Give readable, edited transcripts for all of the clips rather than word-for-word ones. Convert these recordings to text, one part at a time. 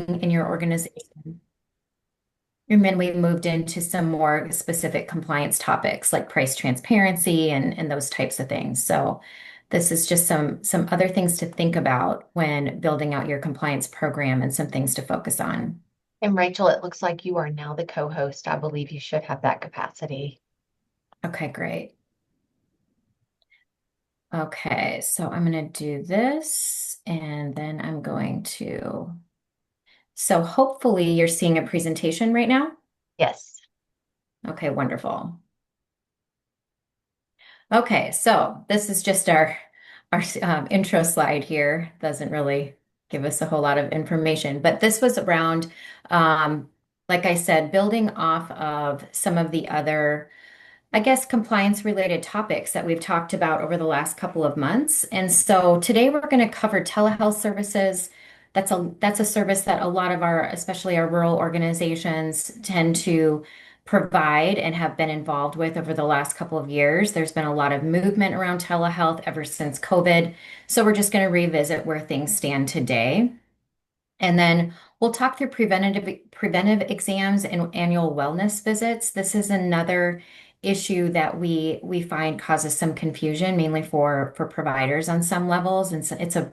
billing in your organization. And then we moved into some more specific compliance topics like price transparency and those types of things. So this is just some other things to think about when building out your compliance program and some things to focus on. And Rachel, it looks like you are now the co-host. I believe you should have that capacity. Okay, great. Okay, so I'm going to do this and then I'm going to. So hopefully you're seeing a presentation right now. Yes. Okay, wonderful. Okay, so this is just our intro slide here. Doesn't really give us a whole lot of information, but this was around, like I said, building off of some of the other, I guess, compliance related topics that we've talked about over the last couple of months. And so today we're going to cover telehealth services. That's a service that a lot of our, especially our rural organizations, tend to provide and have been involved with over the last couple of years. There's been a lot of movement around telehealth ever since COVID. So we're just going to revisit where things stand today. And then we'll talk through preventive exams and annual wellness visits. This is another issue that we find causes some confusion, mainly for providers on some levels, and so it's a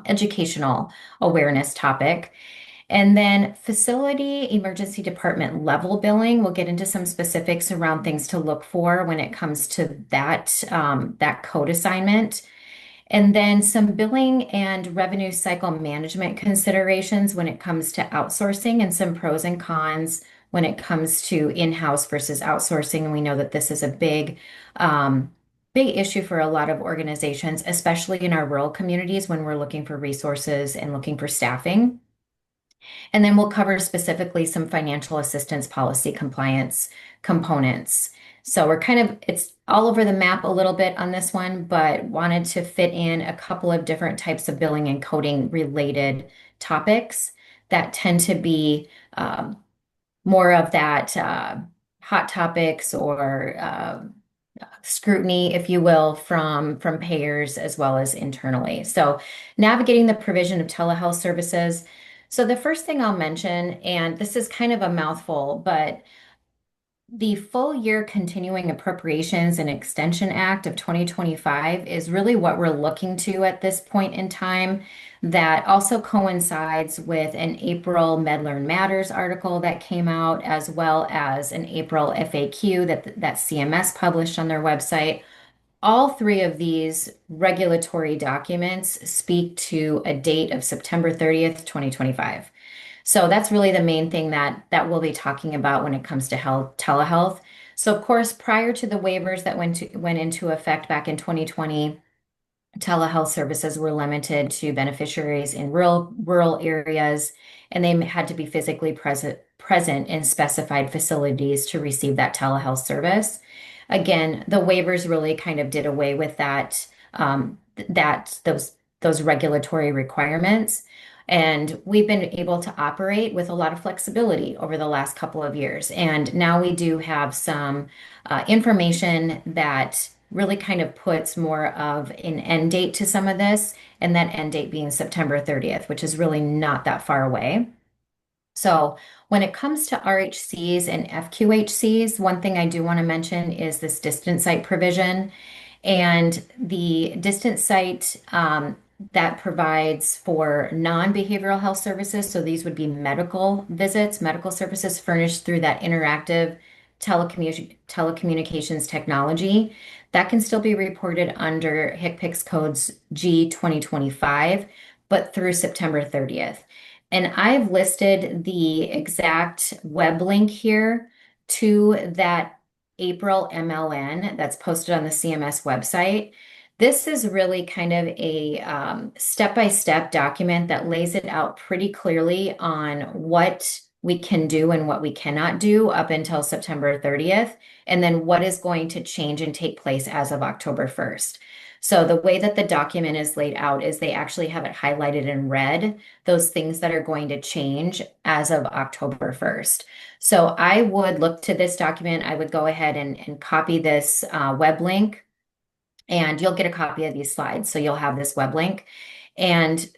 educational awareness topic. And then facility emergency department level billing. We'll get into some specifics around things to look for when it comes to that code assignment. And then some billing and revenue cycle management considerations when it comes to outsourcing and some pros and cons when it comes to in-house versus outsourcing. And we know that this is a big issue for a lot of organizations, especially in our rural communities when we're looking for resources and looking for staffing. And then we'll cover specifically some financial assistance policy compliance components. So it's all over the map a little bit on this one, but wanted to fit in a couple of different types of billing and coding related topics that tend to be more of that hot topics or scrutiny, if you will, from payers as well as internally. So navigating the provision of telehealth services. So the first thing I'll mention, and this is kind of a mouthful, but the full year continuing appropriations and extension act of 2025 is really what we're looking to at this point in time. That also coincides with an April MedLearn Matters article that came out, as well as an April FAQ that CMS published on their website. All three of these regulatory documents speak to a date of September 30th, 2025. So that's really the main thing that we'll be talking about when it comes to telehealth. So of course, prior to the waivers that went into effect back in 2020, telehealth services were limited to beneficiaries in rural areas, and they had to be physically present in specified facilities to receive that telehealth service. Again, the waivers really kind of did away with those regulatory requirements. And we've been able to operate with a lot of flexibility over the last couple of years. And now we do have some information that really kind of puts more of an end date to some of this, and that end date being September 30th, which is really not that far away. So when it comes to RHCs and FQHCs, one thing I do want to mention is this distance site provision. And the distance site that provides for non-behavioral health services. So these would be medical visits, medical services furnished through that interactive telecommunications technology. That can still be reported under HCPCS codes G 2025, but through September 30th. And I've listed the exact web link here to that April MLN that's posted on the CMS website. This is really kind of a step-by-step document that lays it out pretty clearly on what we can do and what we cannot do up until September 30th, and then what is going to change and take place as of October 1st. So the way that the document is laid out is they actually have it highlighted in red, those things that are going to change as of October 1st. So I would look to this document. I would go ahead and copy this web link, and you'll get a copy of these slides. So you'll have this web link. And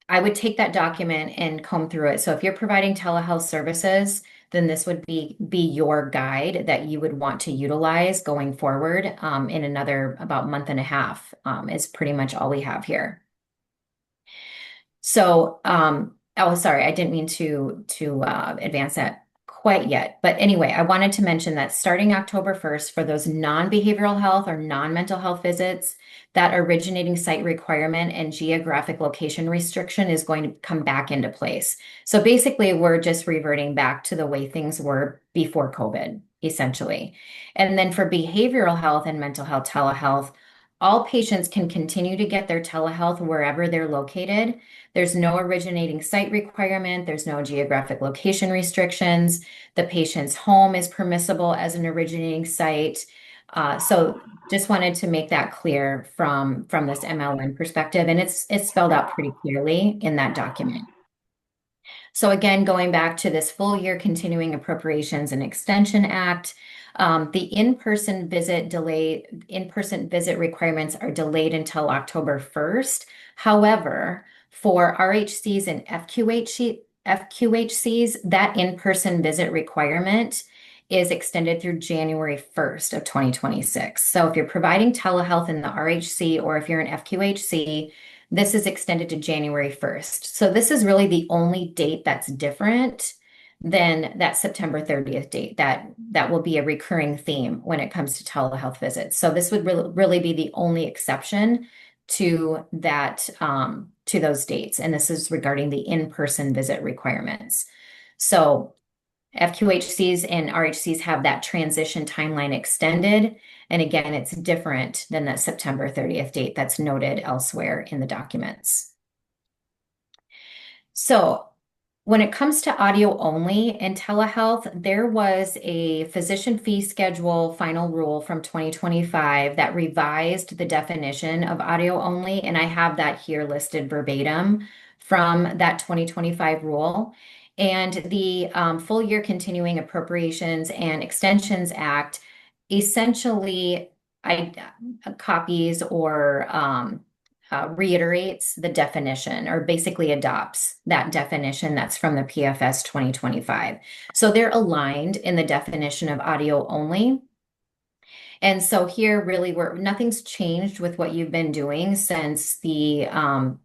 I would take that document and comb through it. So if you're providing telehealth services, then this would be your guide that you would want to utilize going forward in another about month and a half is pretty much all we have here. So, oh, sorry, I didn't mean to advance that quite yet. But anyway, I wanted to mention that starting October 1st for those non-behavioral health or non-mental health visits, that originating site requirement and geographic location restriction is going to come back into place. So basically, we're just reverting back to the way things were before COVID, essentially. And then for behavioral health and mental health telehealth, all patients can continue to get their telehealth wherever they're located. There's no originating site requirement. There's no geographic location restrictions. The patient's home is permissible as an originating site. So just wanted to make that clear from this MLM perspective, and it's spelled out pretty clearly in that document. So again, going back to this full year continuing appropriations and extension act, the in-person visit requirements are delayed until October 1st. However, for RHCs and FQHCs, that in-person visit requirement is extended through January 1st of 2026. So if you're providing telehealth in the RHC or if you're an FQHC, this is extended to January 1st. So this is really the only date that's different than that September 30th date. That will be a recurring theme when it comes to telehealth visits. So this would really be the only exception to that to those dates. And this is regarding the in-person visit requirements. So FQHCs and RHCs have that transition timeline extended. And again, it's different than that September 30th date that's noted elsewhere in the documents. So when it comes to audio only and telehealth, there was a physician fee schedule final rule from 2025 that revised the definition of audio only. And I have that here listed verbatim from that 2025 rule. And the full year continuing appropriations and extensions act essentially I copies or reiterates the definition or basically adopts that definition that's from the PFS 2025. So they're aligned in the definition of audio only. And so here, really, nothing's changed with what you've been doing since the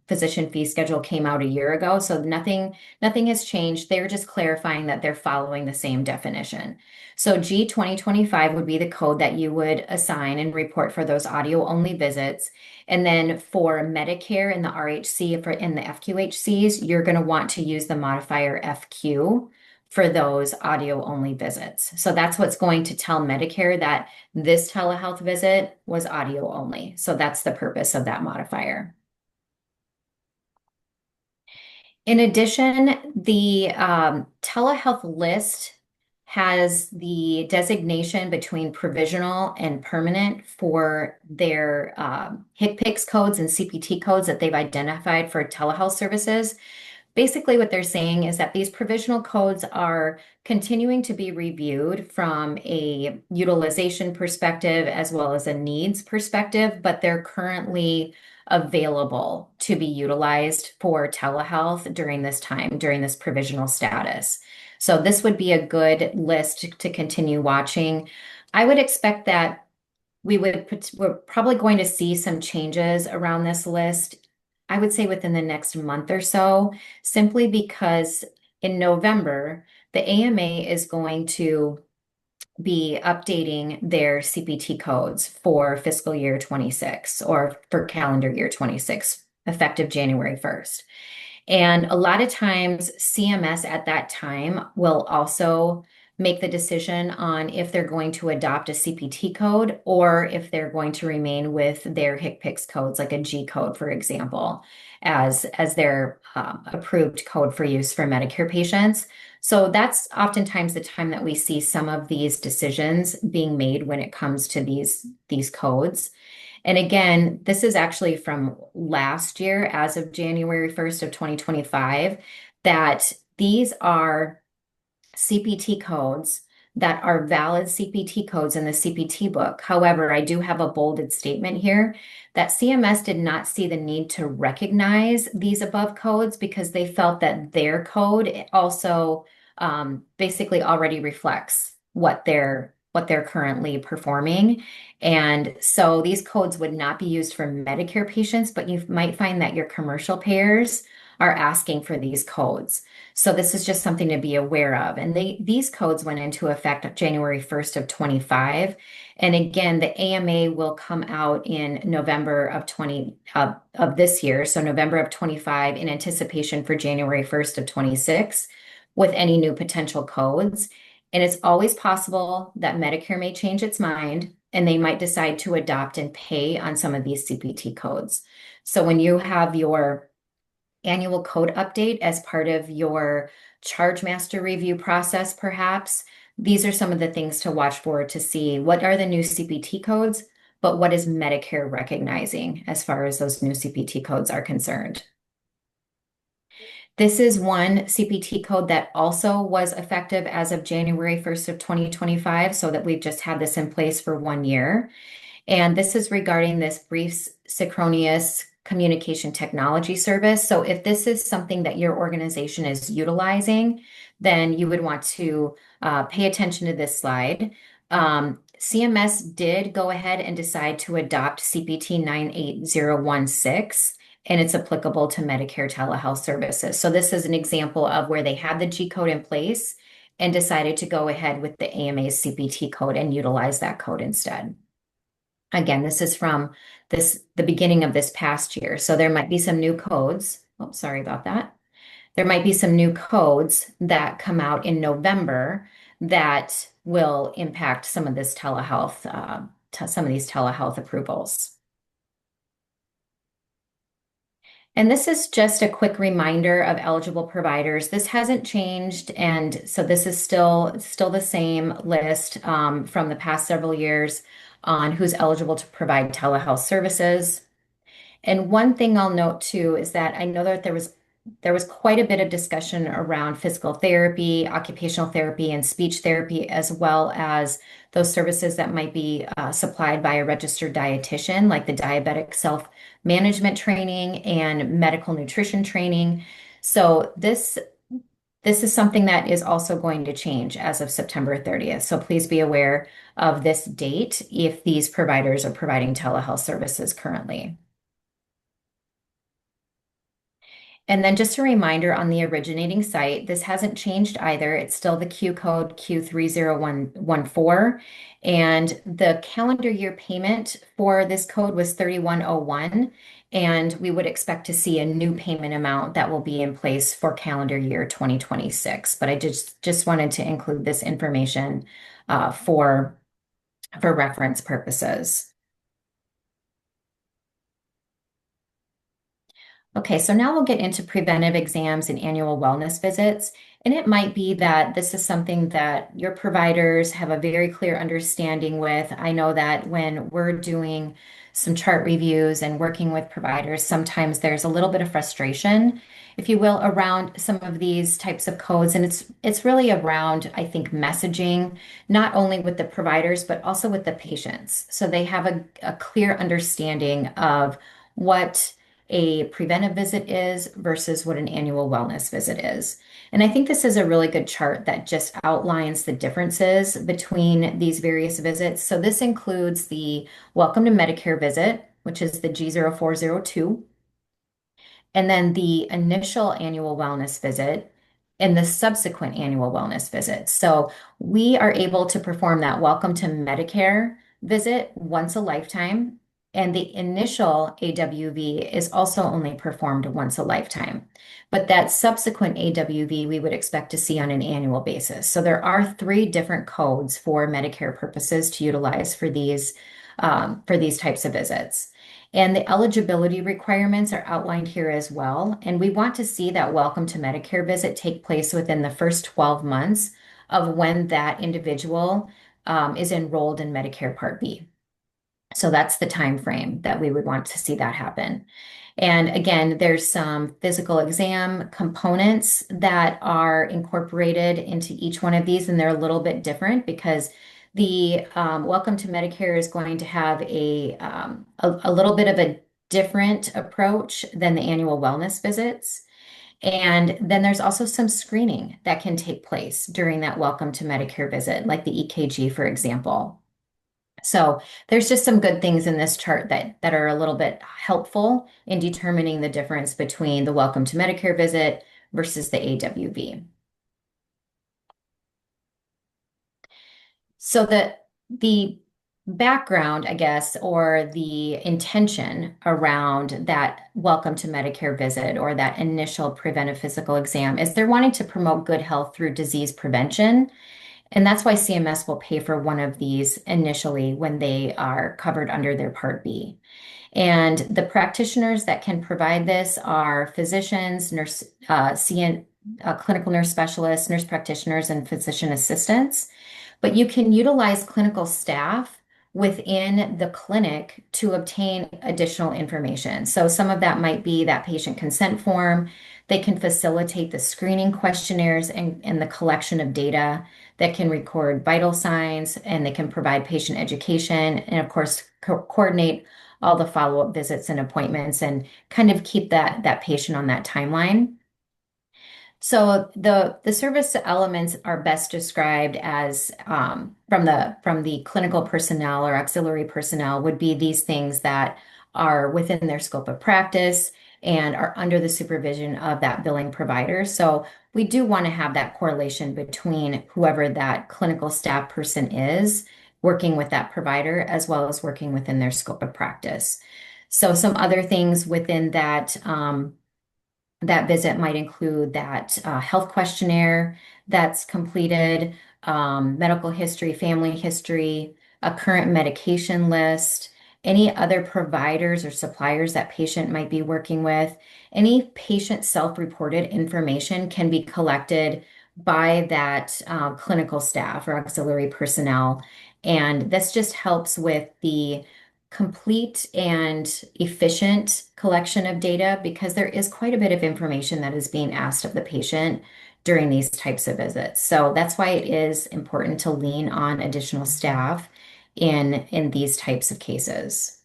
physician fee schedule came out a year ago. So nothing has changed. They're just clarifying that they're following the same definition. So G 2025 would be the code that you would assign and report for those audio only visits. And then for Medicare and the RHC in the FQHCs, you're going to want to use the modifier FQ for those audio only visits. So that's what's going to tell Medicare that this telehealth visit was audio only. So that's the purpose of that modifier. In addition, the telehealth list has the designation between provisional and permanent for their HCPCS codes and CPT codes that they've identified for telehealth services. Basically, what they're saying is that these provisional codes are continuing to be reviewed from a utilization perspective as well as a needs perspective, but they're currently available to be utilized for telehealth during this time, during this provisional status. So this would be a good list to continue watching. I would expect that we're probably going to see some changes around this list, I would say within the next month or so, simply because in November, the AMA is going to be updating their CPT codes for fiscal year 26 or for calendar year 26, effective January 1st. And a lot of times, CMS at that time will also make the decision on if they're going to adopt a CPT code or if they're going to remain with their HCPCS codes, like a G code, for example, as their approved code for use for Medicare patients. So that's oftentimes the time that we see some of these decisions being made when it comes to these codes. And again, this is actually from last year, as of January 1st of 2025, that these are CPT codes that are valid CPT codes in the CPT book. However, I do have a bolded statement here that CMS did not see the need to recognize these above codes because they felt that their code also basically already reflects what they're currently performing. And so these codes would not be used for Medicare patients, but you might find that your commercial payers are asking for these codes. So this is just something to be aware of. And these codes went into effect January 1st of 25. And again, the AMA will come out in November of this year, so November of 25 in anticipation for January 1st of 26 with any new potential codes. And it's always possible that Medicare may change its mind and they might decide to adopt and pay on some of these CPT codes. So when you have your annual code update as part of your charge master review process, perhaps, these are some of the things to watch for to see what are the new CPT codes, but what is Medicare recognizing as far as those new CPT codes are concerned. This is one CPT code that also was effective as of January 1st of 2025, so that we've just had this in place for 1 year. And this is regarding this brief synchronous communication technology service. So if this is something that your organization is utilizing, then you would want to pay attention to this slide. CMS did go ahead and decide to adopt CPT 98016, and it's applicable to Medicare telehealth services. So this is an example of where they had the G code in place and decided to go ahead with the AMA's CPT code and utilize that code instead. Again, this is from the beginning of this past year. So there might be some new codes. Oh, sorry about that. There might be some new codes that come out in November that will impact some of this telehealth, some of these telehealth approvals. And this is just a quick reminder of eligible providers. This hasn't changed, and so this is still the same list from the past several years on who's eligible to provide telehealth services. And one thing I'll note too is that I know that there was quite a bit of discussion around physical therapy, occupational therapy, and speech therapy, as well as those services that might be supplied by a registered dietitian, like the diabetic self-management training and medical nutrition training. So this is something that is also going to change as of September 30th. So please be aware of this date if these providers are providing telehealth services currently. And then just a reminder on the originating site, this hasn't changed either. It's still the Q code Q30114. And the calendar year payment for this code was 3101. And we would expect to see a new payment amount that will be in place for calendar year 2026. But I just wanted to include this information for reference purposes. Okay, so now we'll get into preventive exams and annual wellness visits. And it might be that this is something that your providers have a very clear understanding with. I know that when we're doing some chart reviews and working with providers, sometimes there's a little bit of frustration, if you will, around some of these types of codes. And it's really around, I think, messaging, not only with the providers, but also with the patients. So they have a clear understanding of what a preventive visit is versus what an annual wellness visit is. And I think this is a really good chart that just outlines the differences between these various visits. So this includes the Welcome to Medicare visit, which is the G0402, and then the initial annual wellness visit and the subsequent annual wellness visit. So we are able to perform that Welcome to Medicare visit once a lifetime. And the initial AWV is also only performed once a lifetime. But that subsequent AWV we would expect to see on an annual basis. So there are 3 different codes for Medicare purposes to utilize for these types of visits. And the eligibility requirements are outlined here as well. And we want to see that Welcome to Medicare visit take place within the first 12 months of when that individual is enrolled in Medicare Part B. So that's the time frame that we would want to see that happen. And again, there's some physical exam components that are incorporated into each one of these, and they're a little bit different because the Welcome to Medicare is going to have a little bit of a different approach than the annual wellness visits. And then there's also some screening that can take place during that Welcome to Medicare visit, like the EKG, for example. So there's just some good things in this chart that are a little bit helpful in determining the difference between the Welcome to Medicare visit versus the AWV. So the background, I guess, or the intention around that Welcome to Medicare visit or that initial preventive physical exam is they're wanting to promote good health through disease prevention. And that's why CMS will pay for one of these initially when they are covered under their Part B. And the practitioners that can provide this are physicians, clinical nurse specialists, nurse practitioners, and physician assistants. But you can utilize clinical staff within the clinic to obtain additional information. So some of that might be that patient consent form. They can facilitate the screening questionnaires and the collection of data that can record vital signs, and they can provide patient education and, of course, coordinate all the follow-up visits and appointments and kind of keep that patient on that timeline. So the service elements are best described as from the clinical personnel or auxiliary personnel would be these things that are within their scope of practice and are under the supervision of that billing provider. So we do want to have that correlation between whoever that clinical staff person is working with that provider as well as working within their scope of practice. So some other things within that visit might include that health questionnaire that's completed, medical history, family history, a current medication list, any other providers or suppliers that patient might be working with. Any patient self-reported information can be collected by that clinical staff or auxiliary personnel. And this just helps with the complete and efficient collection of data because there is quite a bit of information that is being asked of the patient during these types of visits. So that's why it is important to lean on additional staff in these types of cases.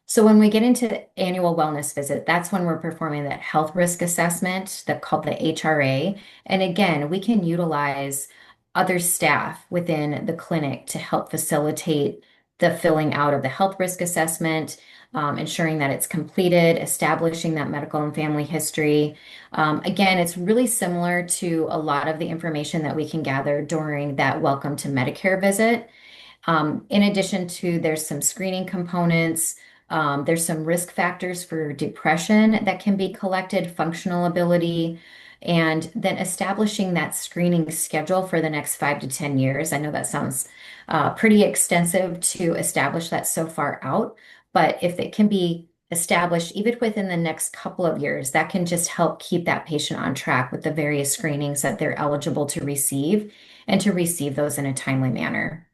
So when we get into the annual wellness visit, that's when we're performing that health risk assessment that called the HRA. And again, we can utilize other staff within the clinic to help facilitate the filling out of the health risk assessment, ensuring that it's completed, establishing that medical and family history. Again, it's really similar to a lot of the information that we can gather during that Welcome to Medicare visit. In addition to, there's some screening components. There's some risk factors for depression that can be collected, functional ability, and then establishing that screening schedule for the next 5 to 10 years. I know that sounds pretty extensive to establish that so far out, but if it can be established even within the next couple of years, that can just help keep that patient on track with the various screenings that they're eligible to receive and to receive those in a timely manner.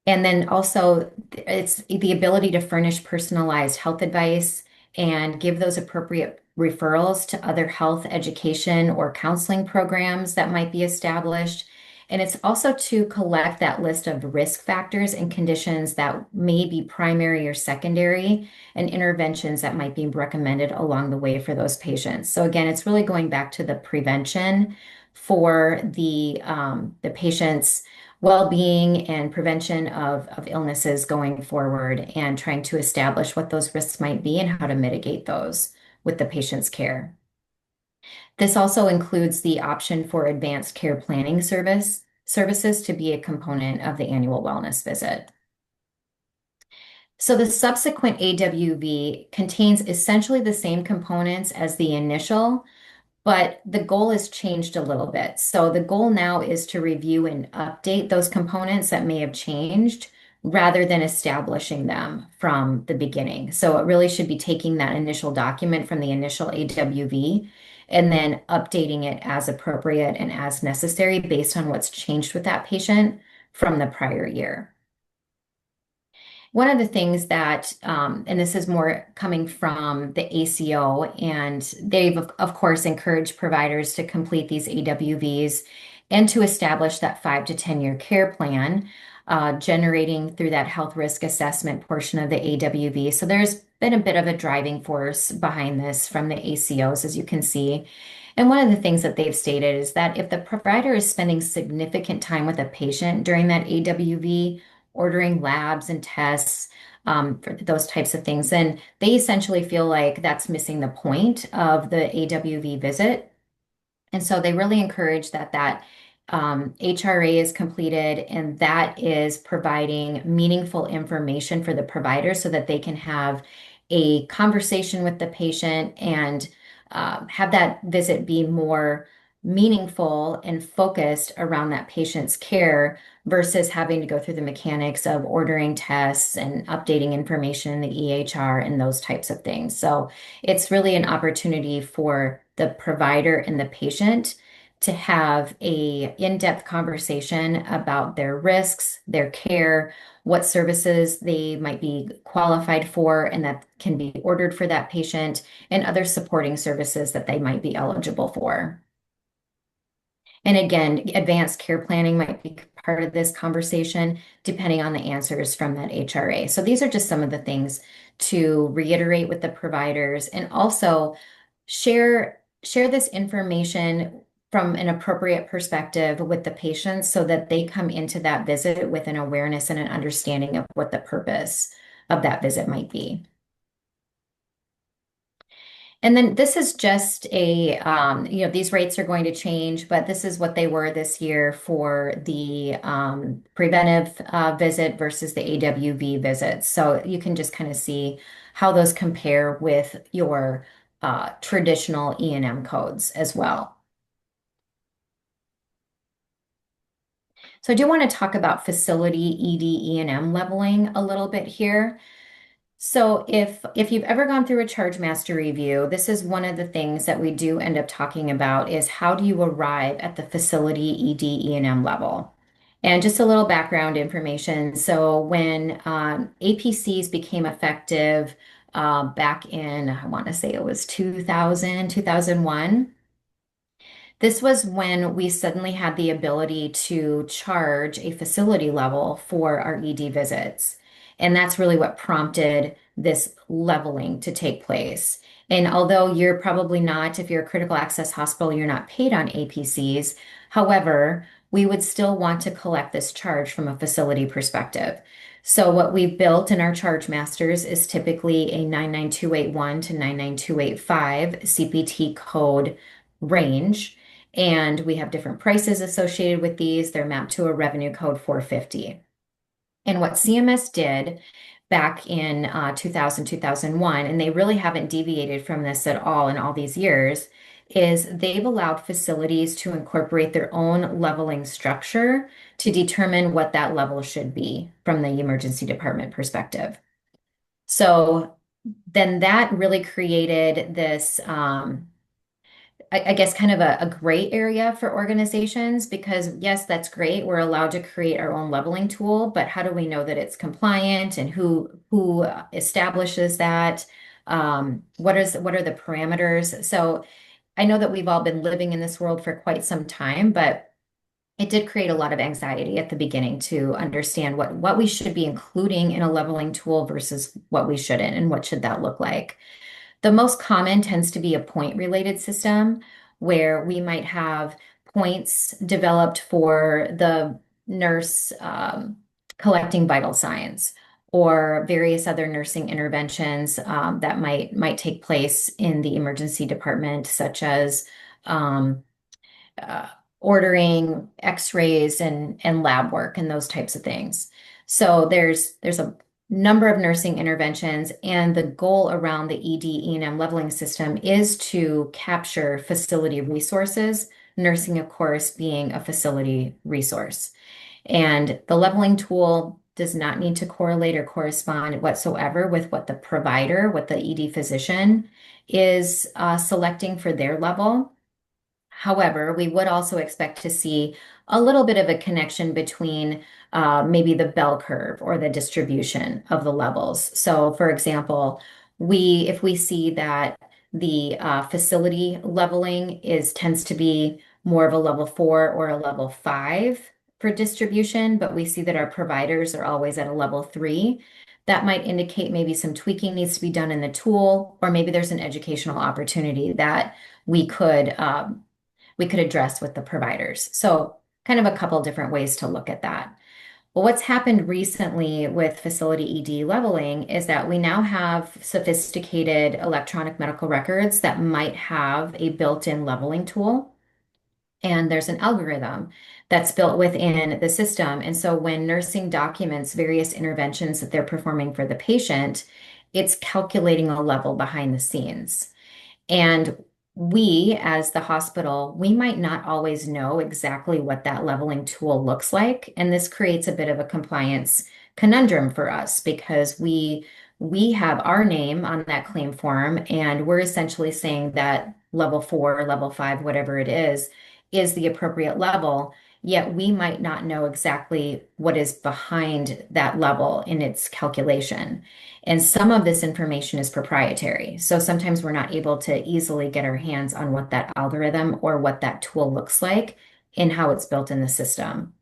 And then also, it's the ability to furnish personalized health advice and give those appropriate referrals to other health education or counseling programs that might be established. And it's also to collect that list of risk factors and conditions that may be primary or secondary and interventions that might be recommended along the way for those patients. So again, it's really going back to the prevention for the patients well-being and prevention of illnesses going forward and trying to establish what those risks might be and how to mitigate those with the patient's care. This also includes the option for advanced care planning services to be a component of the annual wellness visit. So the subsequent AWV contains essentially the same components as the initial, but the goal has changed a little bit. So the goal now is to review and update those components that may have changed rather than establishing them from the beginning. So it really should be taking that initial document from the initial AWV and then updating it as appropriate and as necessary based on what's changed with that patient from the prior year. One of the things that, and this is more coming from the ACO, and they've, of course, encouraged providers to complete these AWVs and to establish that 5 to 10 year care plan, generating through that health risk assessment portion of the AWV. So there's been a bit of a driving force behind this from the ACOs, as you can see. And one of the things that they've stated is that if the provider is spending significant time with a patient during that AWV, ordering labs and tests, for those types of things, then they essentially feel like that's missing the point of the AWV visit. And so they really encourage that HRA is completed and that is providing meaningful information for the provider so that they can have a conversation with the patient and have that visit be more meaningful and focused around that patient's care versus having to go through the mechanics of ordering tests and updating information in the EHR and those types of things. So it's really an opportunity for the provider and the patient to have a in-depth conversation about their risks, their care, what services they might be qualified for and that can be ordered for that patient, and other supporting services that they might be eligible for. And again, advanced care planning might be part of this conversation, depending on the answers from that HRA. So these are just some of the things to reiterate with the providers and also share this information from an appropriate perspective with the patients so that they come into that visit with an awareness and an understanding of what the purpose of that visit might be. And then this is just these rates are going to change, but this is what they were this year for the preventive visit versus the AWV visits. So you can just kind of see how those compare with your traditional E&M codes as well. So I do want to talk about facility ED E&M leveling a little bit here. So if you've ever gone through a charge master review, this is one of the things that we do end up talking about is how do you arrive at the facility ED E&M level? And just a little background information. So when APCs became effective back in, I want to say it was 2000, 2001. This was when we suddenly had the ability to charge a facility level for our ED visits. And that's really what prompted this leveling to take place. And although you're probably not, if you're a critical access hospital, you're not paid on APCs. However, we would still want to collect this charge from a facility perspective. So what we've built in our charge masters is typically a 99281 to 99285 CPT code range. And we have different prices associated with these. They're mapped to a revenue code 450. And what CMS did back in 2000, 2001, and they really haven't deviated from this at all in all these years, is they've allowed facilities to incorporate their own leveling structure to determine what that level should be from the emergency department perspective. So then that really created this I guess kind of a gray area for organizations because yes, that's great. We're allowed to create our own leveling tool, but how do we know that it's compliant and who establishes that? What are the parameters? So I know that we've all been living in this world for quite some time, but it did create a lot of anxiety at the beginning to understand what we should be including in a leveling tool versus what we shouldn't, and what should that look like. The most common tends to be a point related system where we might have points developed for the nurse collecting vital signs or various other nursing interventions that might take place in the emergency department, such as um, uh, ordering x-rays and lab work and those types of things. So there's a number of nursing interventions, and the goal around the ED E&M leveling system is to capture facility resources, nursing, of course, being a facility resource. And the leveling tool does not need to correlate or correspond whatsoever with what the provider, what the ED physician is selecting for their level. However, we would also expect to see a little bit of a connection between maybe the bell curve or the distribution of the levels. So, for example, if we see that the facility leveling tends to be more of a level 4 or a level 5 for distribution, but we see that our providers are always at a level 3. That might indicate maybe some tweaking needs to be done in the tool, or maybe there's an educational opportunity that we could we could address with the providers. So, kind of a couple different ways to look at that. Well, what's happened recently with facility ED leveling is that we now have sophisticated electronic medical records that might have a built-in leveling tool. And there's an algorithm that's built within the system. And so when nursing documents various interventions that they're performing for the patient, it's calculating a level behind the scenes. And we, as the hospital, we might not always know exactly what that leveling tool looks like. And this creates a bit of a compliance conundrum for us because we have our name on that claim form, and we're essentially saying that level 4, level 5, whatever it is the appropriate level. Yet we might not know exactly what is behind that level in its calculation. And some of this information is proprietary. So sometimes we're not able to easily get our hands on what that algorithm or what that tool looks like and how it's built in the system.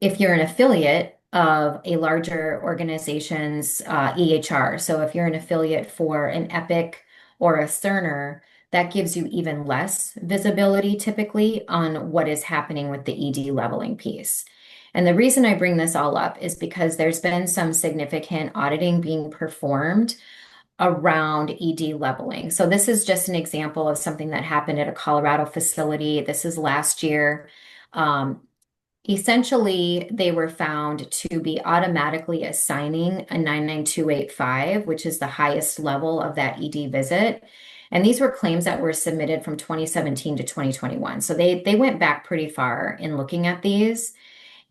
If you're an affiliate of a larger organization's EHR, so if you're an affiliate for an Epic or a Cerner, that gives you even less visibility typically on what is happening with the ED leveling piece. And the reason I bring this all up is because there's been some significant auditing being performed around ED leveling. So this is just an example of something that happened at a Colorado facility. This is last year. Um, Essentially, they were found to be automatically assigning a 99285, which is the highest level of that ED visit. And these were claims that were submitted from 2017 to 2021. So they went back pretty far in looking at these.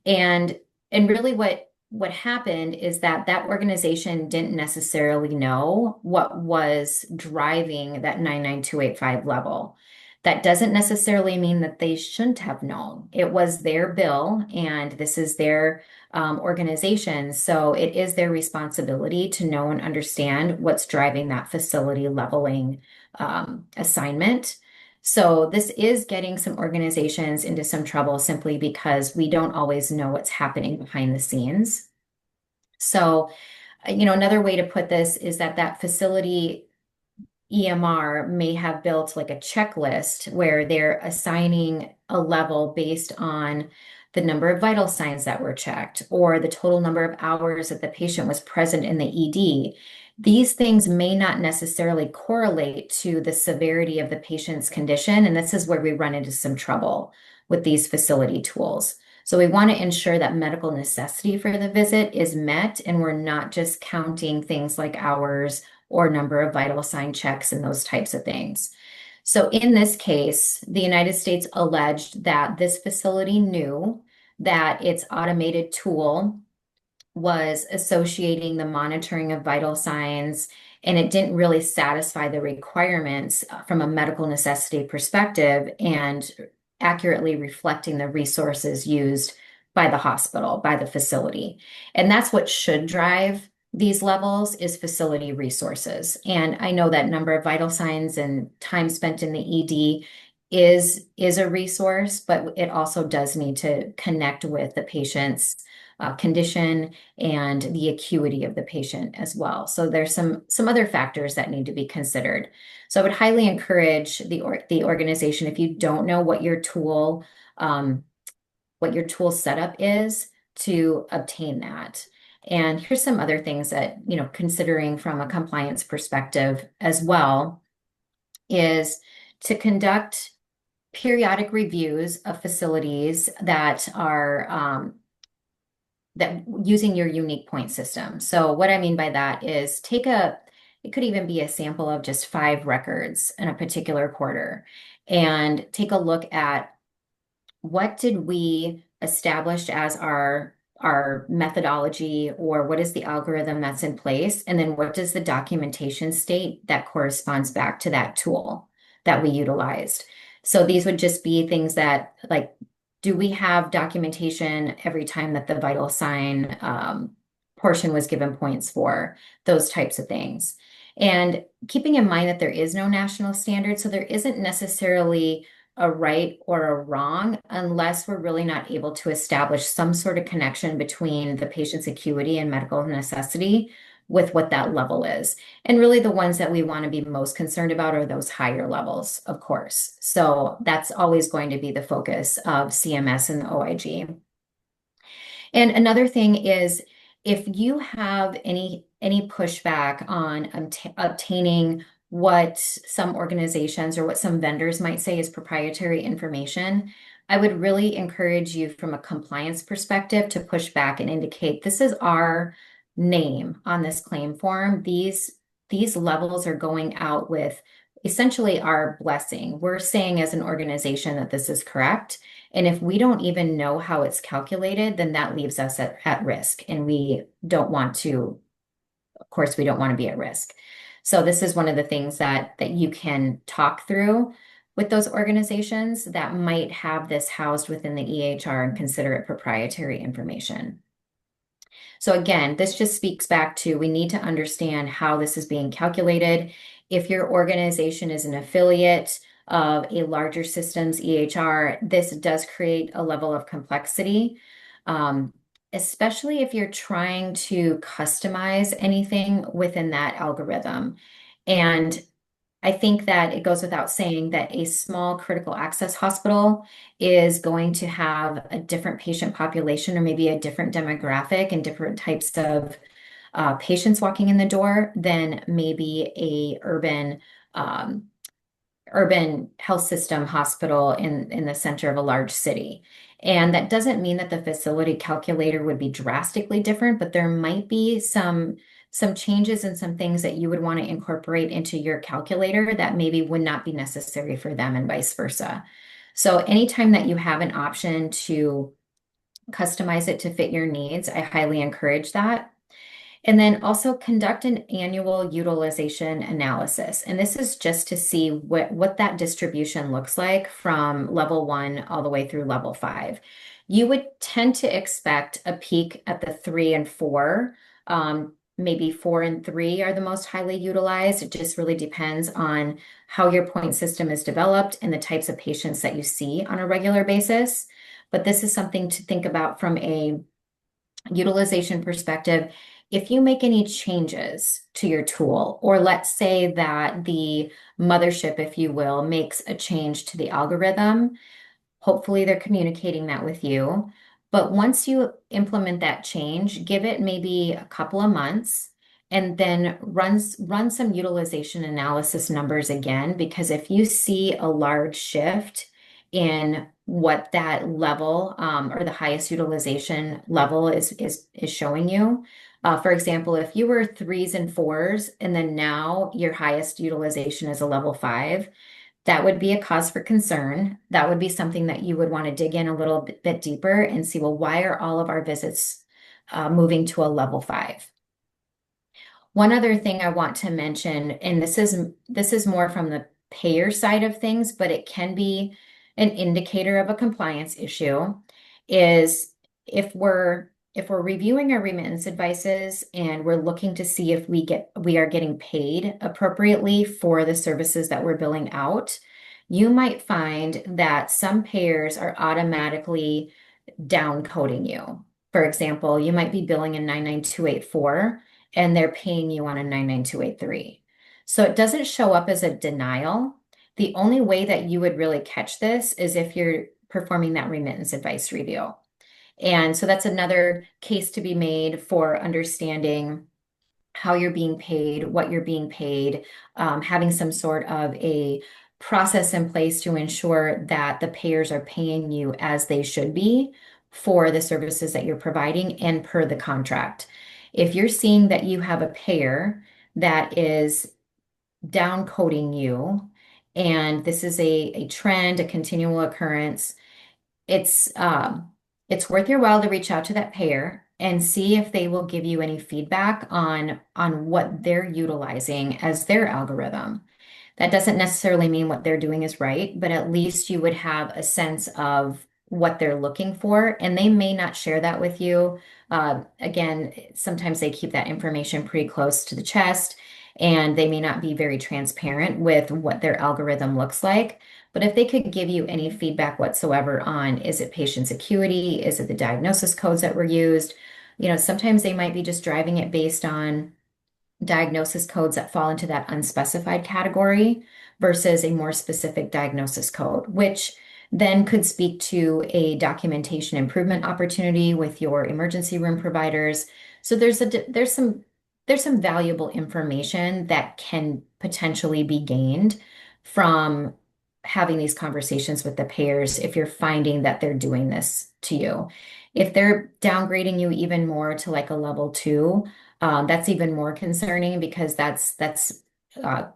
And really what happened is that that organization didn't necessarily know what was driving that 99285 level. That doesn't necessarily mean that they shouldn't have known. It was their bill, and this is their organization. So it is their responsibility to know and understand what's driving that facility leveling assignment. So this is getting some organizations into some trouble simply because we don't always know what's happening behind the scenes. So, another way to put this is that that facility EMR may have built like a checklist where they're assigning a level based on the number of vital signs that were checked or the total number of hours that the patient was present in the ED. These things may not necessarily correlate to the severity of the patient's condition, and this is where we run into some trouble with these facility tools. So we want to ensure that medical necessity for the visit is met, and we're not just counting things like hours or number of vital sign checks and those types of things. So in this case, the United States alleged that this facility knew that its automated tool was associating the monitoring of vital signs, and it didn't really satisfy the requirements from a medical necessity perspective and accurately reflecting the resources used by the hospital, by the facility. And that's what should drive these levels is facility resources. And I know that number of vital signs and time spent in the ED is a resource, but it also does need to connect with the patient's condition and the acuity of the patient as well. So there's some other factors that need to be considered. So I would highly encourage the organization, if you don't know what your tool setup is, to obtain that. And here's some other things that, considering from a compliance perspective as well, is to conduct periodic reviews of facilities that are that using your unique point system. So what I mean by that is it could even be a sample of just 5 records in a particular quarter, and take a look at what did we establish as our methodology, or what is the algorithm that's in place, and then what does the documentation state that corresponds back to that tool that we utilized. So these would just be things that, like, do we have documentation every time that the vital sign portion was given points for, those types of things. And keeping in mind that there is no national standard, so there isn't necessarily a right or a wrong unless we're really not able to establish some sort of connection between the patient's acuity and medical necessity with what that level is. And really, the ones that we want to be most concerned about are those higher levels, of course. So that's always going to be the focus of CMS and the OIG. And another thing is, if you have any pushback on obtaining what some organizations or what some vendors might say is proprietary information, I would really encourage you from a compliance perspective to push back and indicate this is our name on this claim form. These levels are going out with essentially our blessing. We're saying as an organization that this is correct. And if we don't even know how it's calculated, then that leaves us at risk. And we don't want to, of course, we don't want to be at risk. So this is one of the things that you can talk through with those organizations that might have this housed within the EHR and consider it proprietary information. So again, this just speaks back to we need to understand how this is being calculated. If your organization is an affiliate of a larger systems EHR, this does create a level of complexity, especially if you're trying to customize anything within that algorithm. And I think that it goes without saying that a small critical access hospital is going to have a different patient population or maybe a different demographic and different types of patients walking in the door than maybe a um, urban health system hospital in the center of a large city. And that doesn't mean that the facility calculator would be drastically different, but there might be some changes and some things that you would want to incorporate into your calculator that maybe would not be necessary for them and vice versa. So anytime that you have an option to customize it to fit your needs, I highly encourage that. And then also conduct an annual utilization analysis. And this is just to see what that distribution looks like from level 1 all the way through level 5. You would tend to expect a peak at the 3 and 4. Maybe 4 and 3 are the most highly utilized. It just really depends on how your point system is developed and the types of patients that you see on a regular basis. But this is something to think about from a utilization perspective. If you make any changes to your tool, or let's say that the mothership, if you will, makes a change to the algorithm, hopefully they're communicating that with you. But once you implement that change, give it maybe a couple of months and then run some utilization analysis numbers again, because if you see a large shift in what that level or the highest utilization level is showing you. For example, if you were 3s and 4s and then now your highest utilization is a level 5, that would be a cause for concern. That would be something that you would want to dig in a little bit deeper and see, well, why are all of our visits moving to a level 5? One other thing I want to mention, and this is more from the payer side of things, but it can be an indicator of a compliance issue, is if we're reviewing our remittance advices and we're looking to see if we are getting paid appropriately for the services that we're billing out, you might find that some payers are automatically down coding you. For example, you might be billing a 99284 and they're paying you on a 99283. So it doesn't show up as a denial. The only way that you would really catch this is if you're performing that remittance advice review. And so that's another case to be made for understanding how you're being paid, what you're being paid, having some sort of a process in place to ensure that the payers are paying you as they should be for the services that you're providing and per the contract. If you're seeing that you have a payer that is down coding you, and this is a trend, a continual occurrence, it's it's worth your while to reach out to that payer and see if they will give you any feedback on what they're utilizing as their algorithm. That doesn't necessarily mean what they're doing is right, but at least you would have a sense of what they're looking for, and they may not share that with you. Again, sometimes they keep that information pretty close to the chest, and they may not be very transparent with what their algorithm looks like. But if they could give you any feedback whatsoever on, is it patient's acuity? Is it the diagnosis codes that were used? Sometimes they might be just driving it based on diagnosis codes that fall into that unspecified category versus a more specific diagnosis code, which then could speak to a documentation improvement opportunity with your emergency room providers. So there's some valuable information that can potentially be gained from having these conversations with the payers if you're finding that they're doing this to you. If they're downgrading you even more to like a level two, that's even more concerning because that's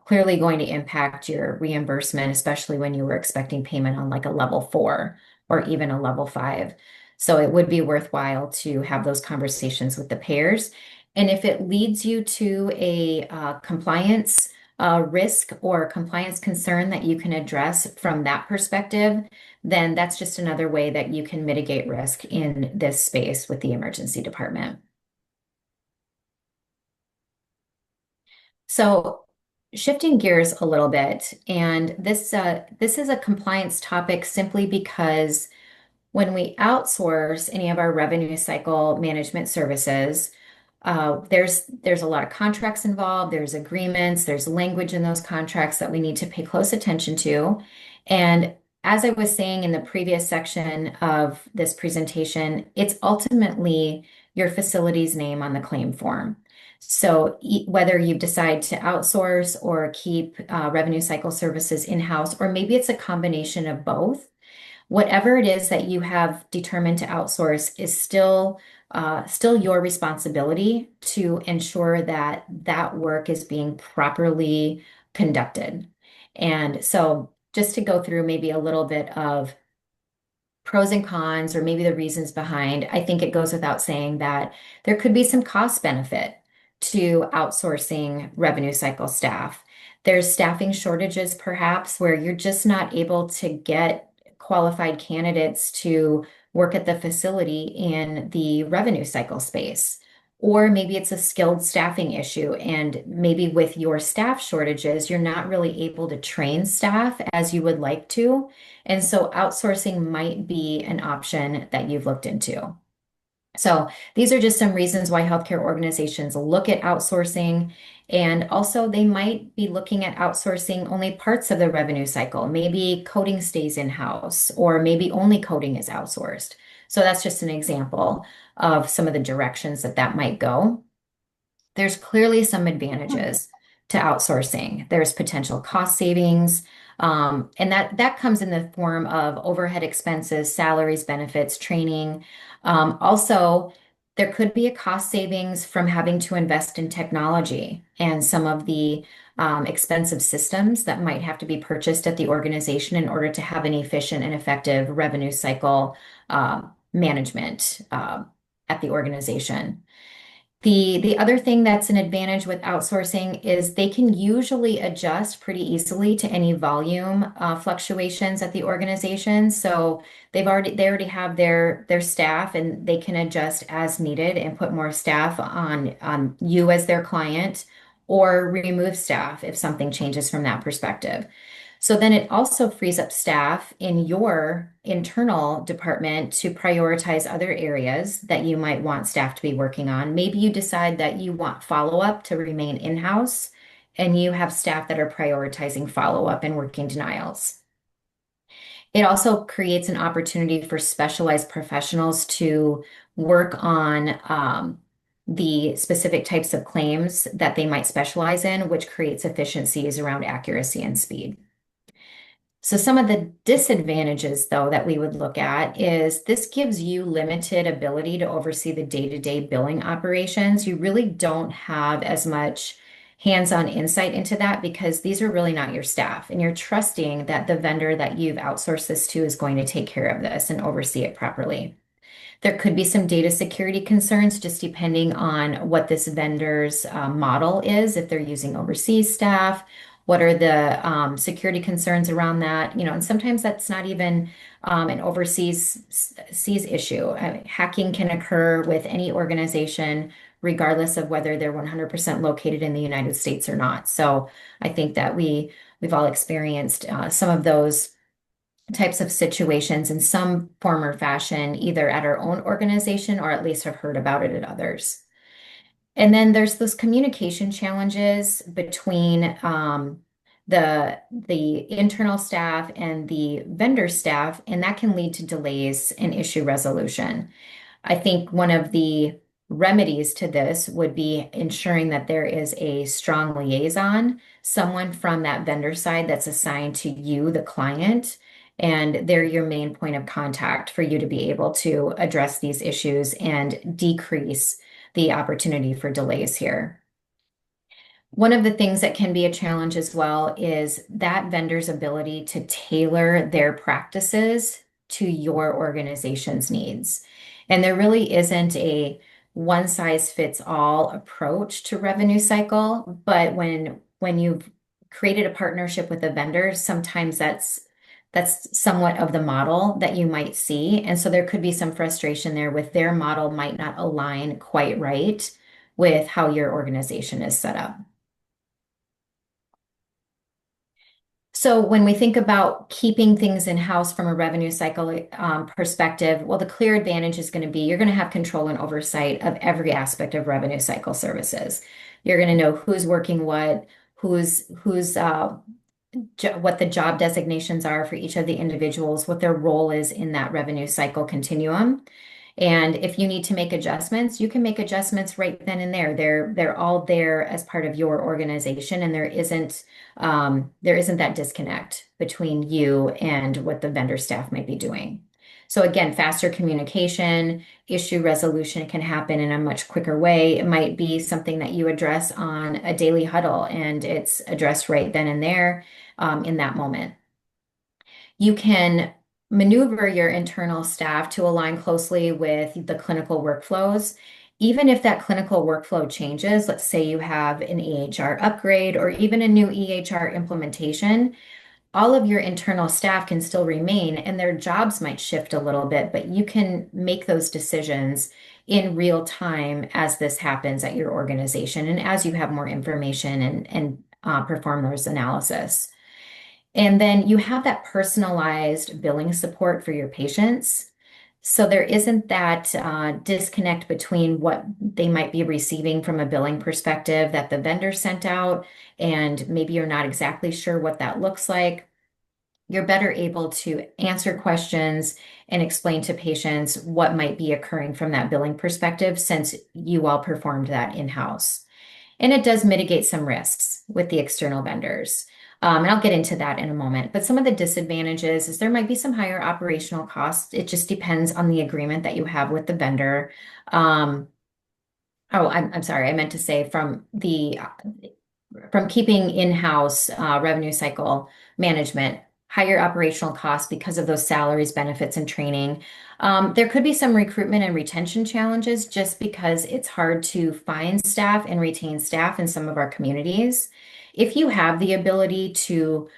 clearly going to impact your reimbursement, especially when you were expecting payment on like a level four or even a level five. So it would be worthwhile to have those conversations with the payers. And if it leads you to a compliance risk or compliance concern that you can address from that perspective, then that's just another way that you can mitigate risk in this space with the emergency department. So shifting gears a little bit, and this is a compliance topic simply because when we outsource any of our revenue cycle management services, there's a lot of contracts involved, there's agreements, there's language in those contracts that we need to pay close attention to. And as I was saying in the previous section of this presentation, it's ultimately your facility's name on the claim form. So whether you decide to outsource or keep revenue cycle services in-house, or maybe it's a combination of both, whatever it is that you have determined to outsource is still your responsibility to ensure that that work is being properly conducted. And so just to go through maybe a little bit of pros and cons, or maybe the reasons behind, I think it goes without saying that there could be some cost benefit to outsourcing revenue cycle staff. There's staffing shortages, perhaps, where you're just not able to get qualified candidates to work at the facility in the revenue cycle space. Or maybe it's a skilled staffing issue, and maybe with your staff shortages, you're not really able to train staff as you would like to. And so outsourcing might be an option that you've looked into. So these are just some reasons why healthcare organizations look at outsourcing. And also, they might be looking at outsourcing only parts of the revenue cycle. Maybe coding stays in-house, or maybe only coding is outsourced. So that's just an example of some of the directions that that might go. There's clearly some advantages to outsourcing. There's potential cost savings, and that comes in the form of overhead expenses, salaries, benefits, training. Also, there could be a cost savings from having to invest in technology and some of the expensive systems that might have to be purchased at the organization in order to have an efficient and effective revenue cycle management at the organization. The other thing that's an advantage with outsourcing is they can usually adjust pretty easily to any volume fluctuations at the organization. So they already have their staff, and they can adjust as needed and put more staff on you as their client, or remove staff if something changes from that perspective. So then it also frees up staff in your internal department to prioritize other areas that you might want staff to be working on. Maybe you decide that you want follow-up to remain in-house, and you have staff that are prioritizing follow-up and working denials. It also creates an opportunity for specialized professionals to work on the specific types of claims that they might specialize in, which creates efficiencies around accuracy and speed. So some of the disadvantages, though, that we would look at is this gives you limited ability to oversee the day-to-day billing operations. You really don't have as much hands-on insight into that because these are really not your staff, and you're trusting that the vendor that you've outsourced this to is going to take care of this and oversee it properly. There could be some data security concerns just depending on what this vendor's model is, if they're using overseas staff, What are the security concerns around that? And sometimes that's not even an overseas seas issue. Hacking can occur with any organization, regardless of whether they're 100% located in the United States or not. So I think that we've all experienced some of those types of situations in some form or fashion, either at our own organization or at least have heard about it at others. And then there's those communication challenges between the internal staff and the vendor staff, and that can lead to delays in issue resolution. I think one of the remedies to this would be ensuring that there is a strong liaison, someone from that vendor side that's assigned to you, the client, and they're your main point of contact for you to be able to address these issues and decrease the opportunity for delays here. One of the things that can be a challenge as well is that vendor's ability to tailor their practices to your organization's needs. And there really isn't a one size fits all approach to revenue cycle, but when you've created a partnership with a vendor, sometimes that's somewhat of the model that you might see. And so there could be some frustration there with their model might not align quite right with how your organization is set up. So when we think about keeping things in-house from a revenue cycle perspective, well, the clear advantage is going to be you're going to have control and oversight of every aspect of revenue cycle services. You're going to know who's working what, who's what the job designations are for each of the individuals, what their role is in that revenue cycle continuum. And if you need to make adjustments, you can make adjustments right then and there. They're all there as part of your organization, and there isn't that disconnect between you and what the vendor staff might be doing. So again, faster communication, issue resolution can happen in a much quicker way. It might be something that you address on a daily huddle, and it's addressed right then and there in that moment. You can maneuver your internal staff to align closely with the clinical workflows. Even if that clinical workflow changes, let's say you have an EHR upgrade or even a new EHR implementation, all of your internal staff can still remain and their jobs might shift a little bit, but you can make those decisions in real time as this happens at your organization and as you have more information and perform those analysis. And then you have that personalized billing support for your patients. So there isn't that disconnect between what they might be receiving from a billing perspective that the vendor sent out, and maybe you're not exactly sure what that looks like. You're better able to answer questions and explain to patients what might be occurring from that billing perspective since you all performed that in-house. And it does mitigate some risks with the external vendors. And I'll get into that in a moment. But some of the disadvantages is there might be some higher operational costs. It just depends on the agreement that you have with the vendor. Um, oh, I'm sorry. I meant to say from keeping in-house revenue cycle management, higher operational costs because of those salaries, benefits, and training. There could be some recruitment and retention challenges just because it's hard to find staff and retain staff in some of our communities. If you have the ability to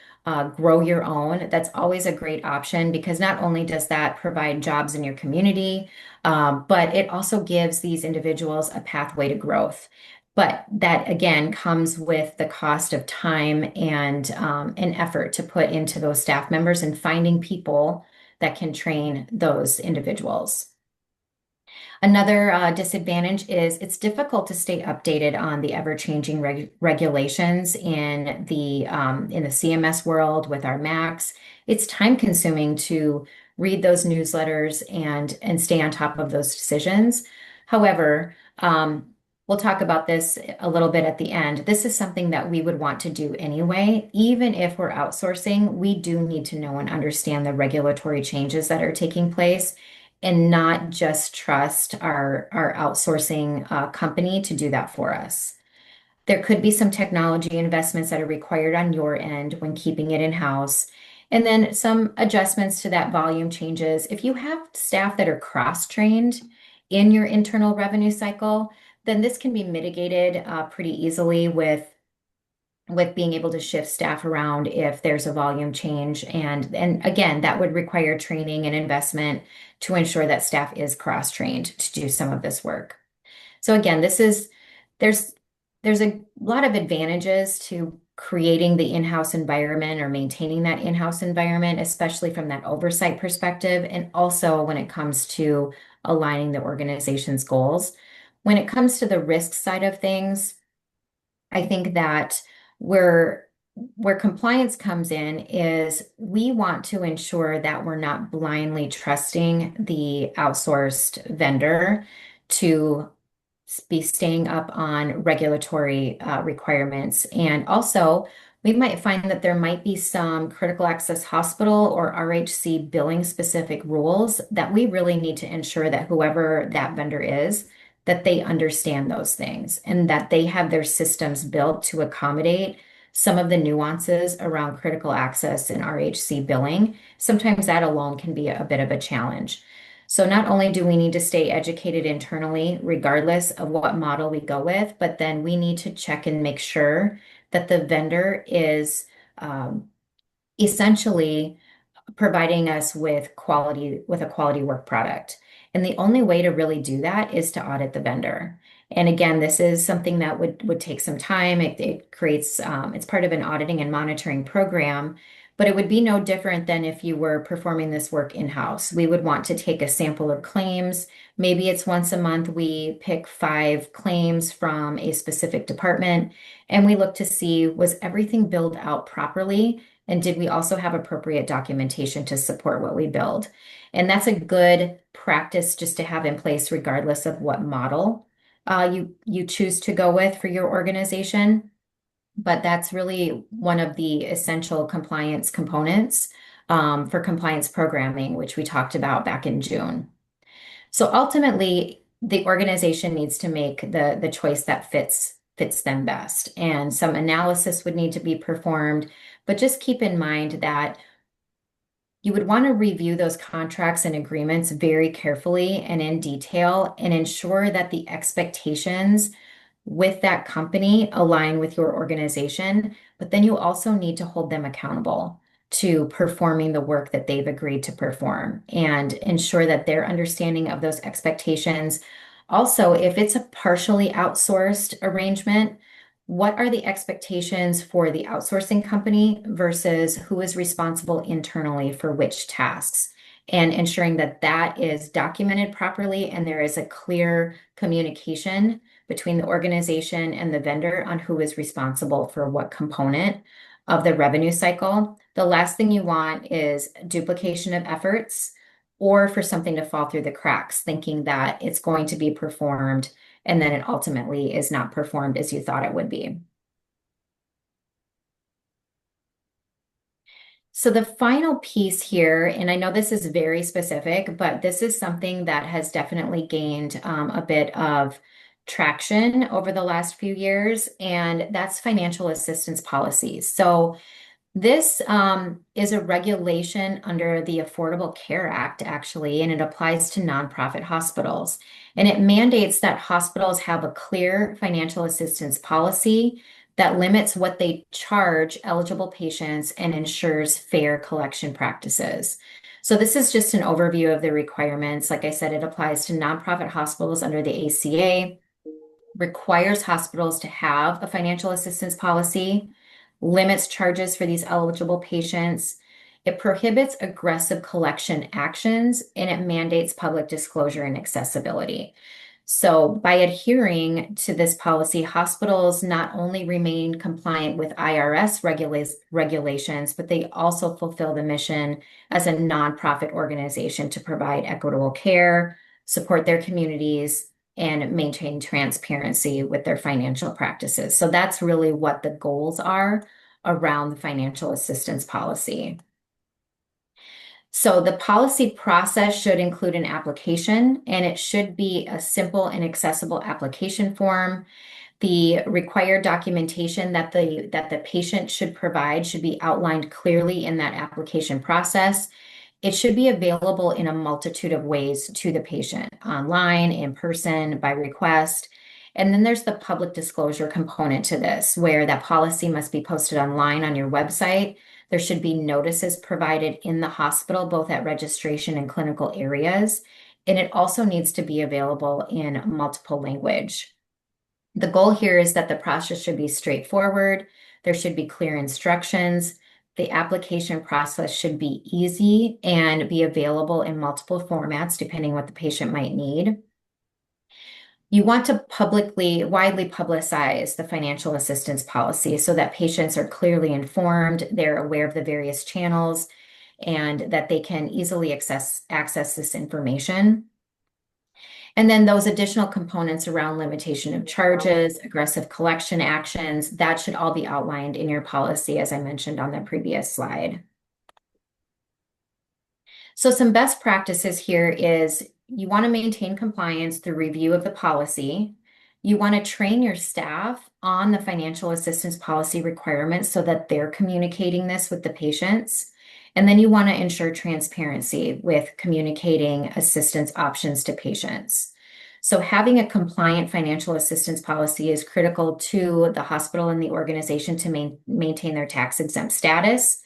grow your own, that's always a great option because not only does that provide jobs in your community, but it also gives these individuals a pathway to growth. But that again comes with the cost of time and an effort to put into those staff members and finding people that can train those individuals. Another disadvantage is it's difficult to stay updated on the ever-changing regulations in the CMS world with our MACs. It's time-consuming to read those newsletters and stay on top of those decisions. However, we'll talk about this a little bit at the end. This is something that we would want to do anyway. Even if we're outsourcing, we do need to know and understand the regulatory changes that are taking place and not just trust our outsourcing company to do that for us. There could be some technology investments that are required on your end when keeping it in-house. And then some adjustments to that volume changes. If you have staff that are cross-trained in your internal revenue cycle, then this can be mitigated pretty easily with with being able to shift staff around if there's a volume change. And again, that would require training and investment to ensure that staff is cross-trained to do some of this work. So again, there's there's a lot of advantages to creating the in-house environment or maintaining that in-house environment, especially from that oversight perspective, and also when it comes to aligning the organization's goals. When it comes to the risk side of things, I think that where where compliance comes in is we want to ensure that we're not blindly trusting the outsourced vendor to be staying up on regulatory requirements. And also, we might find that there might be some critical access hospital or RHC billing specific rules that we really need to ensure that whoever that vendor is, that they understand those things and that they have their systems built to accommodate some of the nuances around critical access and RHC billing. Sometimes that alone can be a bit of a challenge. So not only do we need to stay educated internally, regardless of what model we go with, but then we need to check and make sure that the vendor is essentially providing us with with a quality work product. And the only way to really do that is to audit the vendor. And again, this is something that would take some time. It creates it's part of an auditing and monitoring program, but it would be no different than if you were performing this work in-house. We would want to take a sample of claims. Maybe it's once a month we pick 5 claims from a specific department, and we look to see, was everything billed out properly? And did we also have appropriate documentation to support what we build? And that's a good practice just to have in place, regardless of what model you choose to go with for your organization. But that's really one of the essential compliance components for compliance programming, which we talked about back in June. So ultimately, the organization needs to make the choice that fits them best. And some analysis would need to be performed, but just keep in mind that you would want to review those contracts and agreements very carefully and in detail and ensure that the expectations with that company align with your organization, but then you also need to hold them accountable to performing the work that they've agreed to perform and ensure that their understanding of those expectations. Also, if it's a partially outsourced arrangement, what are the expectations for the outsourcing company versus who is responsible internally for which tasks? And ensuring that that is documented properly and there is a clear communication between the organization and the vendor on who is responsible for what component of the revenue cycle. The last thing you want is duplication of efforts or for something to fall through the cracks, thinking that it's going to be performed and then it ultimately is not performed as you thought it would be. So the final piece here, and I know this is very specific, but this is something that has definitely gained a bit of traction over the last few years, and that's financial assistance policies. So this is a regulation under the Affordable Care Act, actually, and it applies to nonprofit hospitals. And it mandates that hospitals have a clear financial assistance policy that limits what they charge eligible patients and ensures fair collection practices. So this is just an overview of the requirements. Like I said, it applies to nonprofit hospitals under the ACA, requires hospitals to have a financial assistance policy, limits charges for these eligible patients. It prohibits aggressive collection actions, and it mandates public disclosure and accessibility. So by adhering to this policy, hospitals not only remain compliant with IRS regulations, but they also fulfill the mission as a nonprofit organization to provide equitable care, support their communities, and maintain transparency with their financial practices. So that's really what the goals are around the financial assistance policy. So the policy process should include an application, and it should be a simple and accessible application form. The required documentation that the patient should provide should be outlined clearly in that application process. It should be available in a multitude of ways to the patient, online, in person, by request. And then there's the public disclosure component to this, where that policy must be posted online on your website. There should be notices provided in the hospital, both at registration and clinical areas. And it also needs to be available in multiple language. The goal here is that the process should be straightforward. There should be clear instructions. The application process should be easy and be available in multiple formats, depending what the patient might need. You want to widely publicize the financial assistance policy so that patients are clearly informed, they're aware of the various channels, and that they can easily access this information. And then those additional components around limitation of charges, aggressive collection actions, that should all be outlined in your policy, as I mentioned on the previous slide. So some best practices here is you want to maintain compliance through review of the policy. You want to train your staff on the financial assistance policy requirements so that they're communicating this with the patients. And then you want to ensure transparency with communicating assistance options to patients. So having a compliant financial assistance policy is critical to the hospital and the organization to maintain their tax exempt status.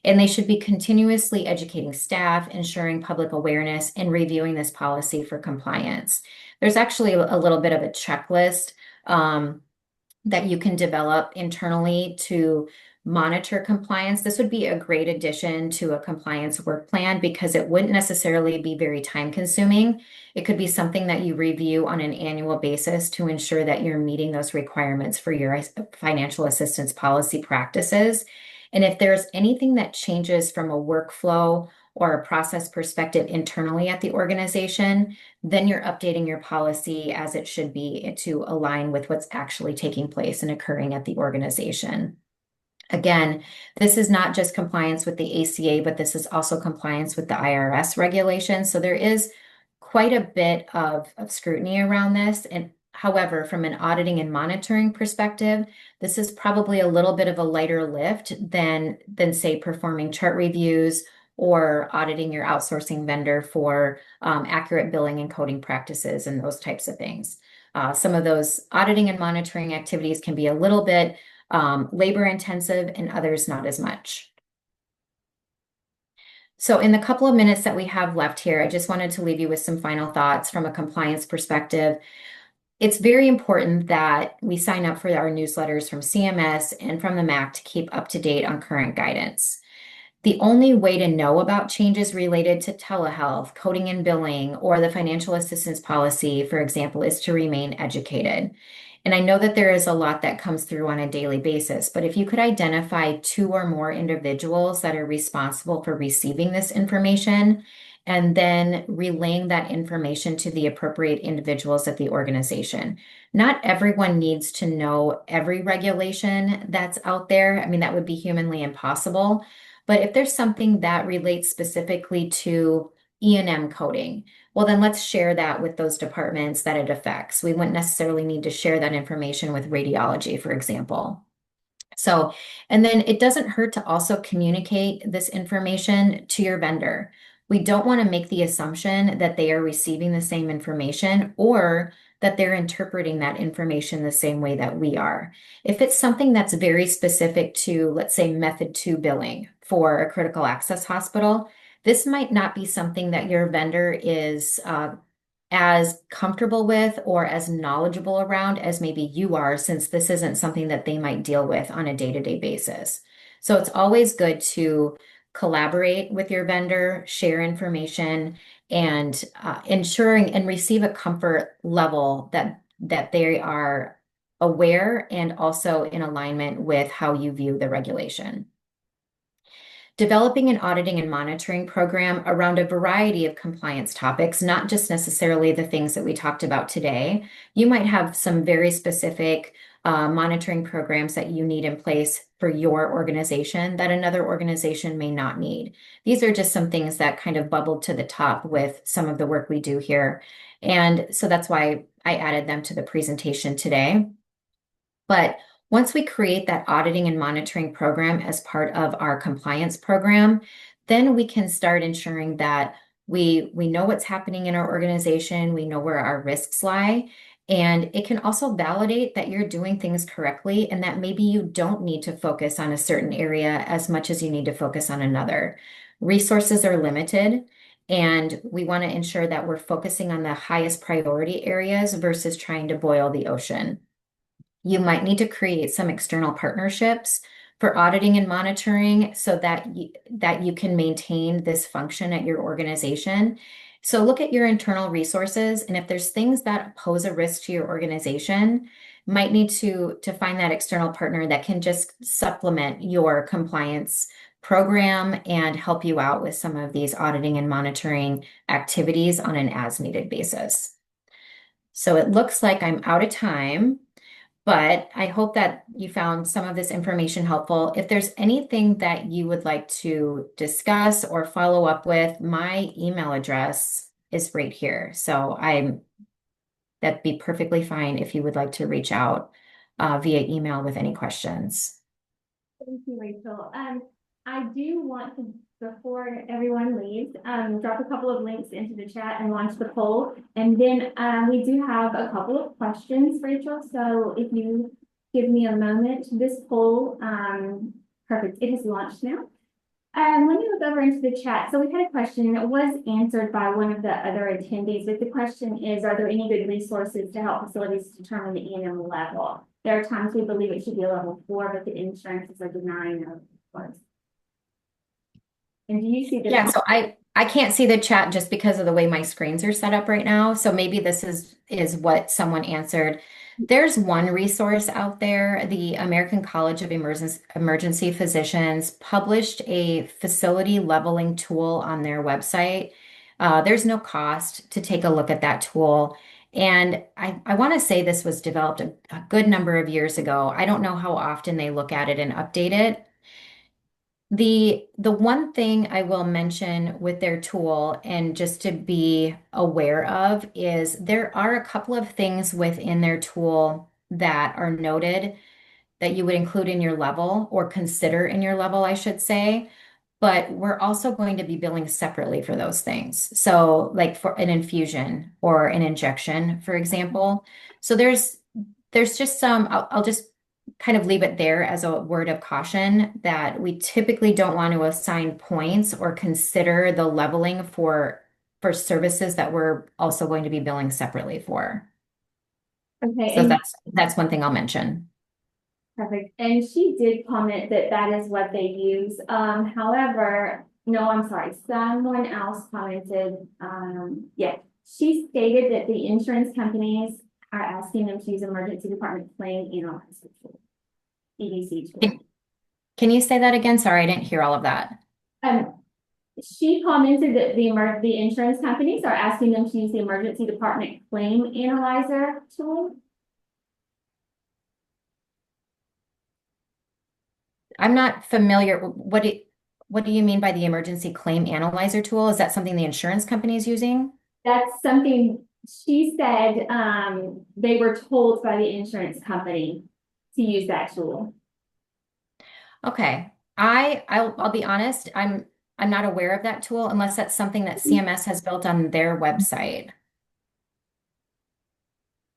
And they should be continuously educating staff, ensuring public awareness, and reviewing this policy for compliance. There's actually a little bit of a checklist that you can develop internally to monitor compliance. This would be a great addition to a compliance work plan because it wouldn't necessarily be very time consuming. It could be something that you review on an annual basis to ensure that you're meeting those requirements for your financial assistance policy practices. And if there's anything that changes from a workflow or a process perspective internally at the organization, then you're updating your policy as it should be to align with what's actually taking place and occurring at the organization. Again, this is not just compliance with the ACA, but this is also compliance with the IRS regulations. So there is quite a bit of scrutiny around this. And however, from an auditing and monitoring perspective, this is probably a little bit of a lighter lift than say performing chart reviews or auditing your outsourcing vendor for accurate billing and coding practices and those types of things. Some of those auditing and monitoring activities can be a little bit labor intensive and others not as much. So in the couple of minutes that we have left here, I just wanted to leave you with some final thoughts from a compliance perspective. It's very important that we sign up for our newsletters from CMS and from the MAC to keep up to date on current guidance. The only way to know about changes related to telehealth, coding and billing, or the financial assistance policy, for example, is to remain educated. And I know that there is a lot that comes through on a daily basis, but if you could identify 2 or more individuals that are responsible for receiving this information and then relaying that information to the appropriate individuals at the organization. Not everyone needs to know every regulation that's out there. I mean, that would be humanly impossible. But if there's something that relates specifically to E&M coding, well, then let's share that with those departments that it affects. We wouldn't necessarily need to share that information with radiology, for example. So, and then it doesn't hurt to also communicate this information to your vendor. We don't want to make the assumption that they are receiving the same information or that they're interpreting that information the same way that we are. If it's something that's very specific to, let's say, method 2 billing for a critical access hospital, this might not be something that your vendor is as comfortable with or as knowledgeable around as maybe you are, since this isn't something that they might deal with on a day-to-day basis. So it's always good to collaborate with your vendor, share information, and ensuring and receive a comfort level that they are aware and also in alignment with how you view the regulation. Developing an auditing and monitoring program around a variety of compliance topics, not just necessarily the things that we talked about today. You might have some very specific monitoring programs that you need in place for your organization that another organization may not need. These are just some things that kind of bubbled to the top with some of the work we do here. And so that's why I added them to the presentation today. But once we create that auditing and monitoring program as part of our compliance program, then we can start ensuring that we know what's happening in our organization, we know where our risks lie, And it can also validate that you're doing things correctly and that maybe you don't need to focus on a certain area as much as you need to focus on another. Resources are limited, and we want to ensure that we're focusing on the highest priority areas versus trying to boil the ocean. You might need to create some external partnerships for auditing and monitoring so that you can maintain this function at your organization. So look at your internal resources, and if there's things that pose a risk to your organization, might need to find that external partner that can just supplement your compliance program and help you out with some of these auditing and monitoring activities on an as-needed basis. So it looks like I'm out of time. But I hope that you found some of this information helpful. If there's anything that you would like to discuss or follow up with, my email address is right here. So that'd be perfectly fine if you would like to reach out via email with any questions. Thank you, Rachel. I do want to, before everyone leaves, drop a couple of links into the chat and launch the poll. And then we do have a couple of questions, Rachel. So if you give me a moment, this poll, perfect, it is launched now. Let me look over into the chat. So we had a question and it was answered by one of the other attendees, but the question is, are there any good resources to help facilities determine the E&M level? There are times we believe it should be a level 4, but the insurances are denying of course. And do you see the Yeah, so I can't see the chat just because of the way my screens are set up right now. So maybe this is what someone answered. There's one resource out there. The American College of Emergency Physicians published a facility leveling tool on their website. There's no cost to take a look at that tool. And I want to say this was developed a good number of years ago. I don't know how often they look at it and update it. The one thing I will mention with their tool and just to be aware of is there are a couple of things within their tool that are noted that you would include in your level or consider in your level, I should say. But we're also going to be billing separately for those things. So like for an infusion or an injection, for example. So there's just some, I'll just kind of leave it there as a word of caution that we typically don't want to assign points or consider the leveling for services that we're also going to be billing separately for. okay, So and that's one thing I'll mention. perfect. And she did comment that that is what they use. However, no, I'm sorry. Someone else commented. Yeah, she stated that the insurance companies are asking them to use emergency department claim analyzer tool, EDC tool. Can you say that again? Sorry, I didn't hear all of that. Um, she commented that the insurance companies are asking them to use the emergency department claim analyzer tool. I'm not familiar. What do you mean by the emergency claim analyzer tool? Is that something the insurance company is using? That's something she said, they were told by the insurance company to use that tool. Okay. I'll be honest, I'm not aware of that tool unless that's something that CMS has built on their website.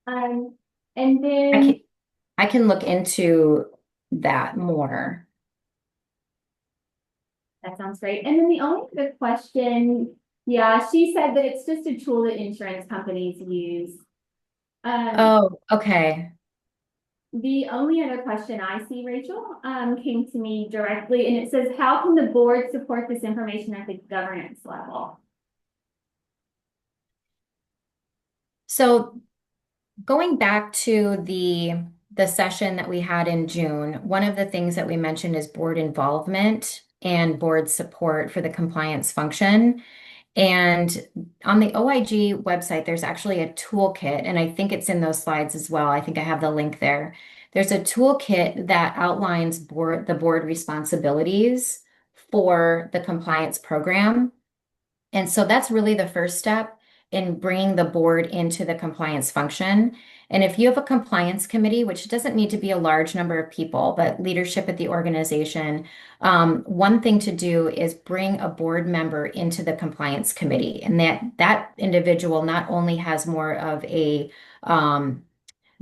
And I then, can I can look into that more. that sounds great. And then the only other question, yeah, she said that it's just a tool that insurance companies use. Oh, okay. The only other question I see, Rachel, came to me directly, and it says, how can the board support this information at the governance level? So going back to the session that we had in June, one of the things that we mentioned is board involvement and board support for the compliance function. And on the OIG website, there's actually a toolkit, and I think it's in those slides as well. I think I have the link there. There's a toolkit that outlines the board responsibilities for the compliance program. And so that's really the first step. in bringing the board into the compliance function. And if you have a compliance committee, which doesn't need to be a large number of people, but leadership at the organization, one thing to do is bring a board member into the compliance committee, and that individual not only has more of a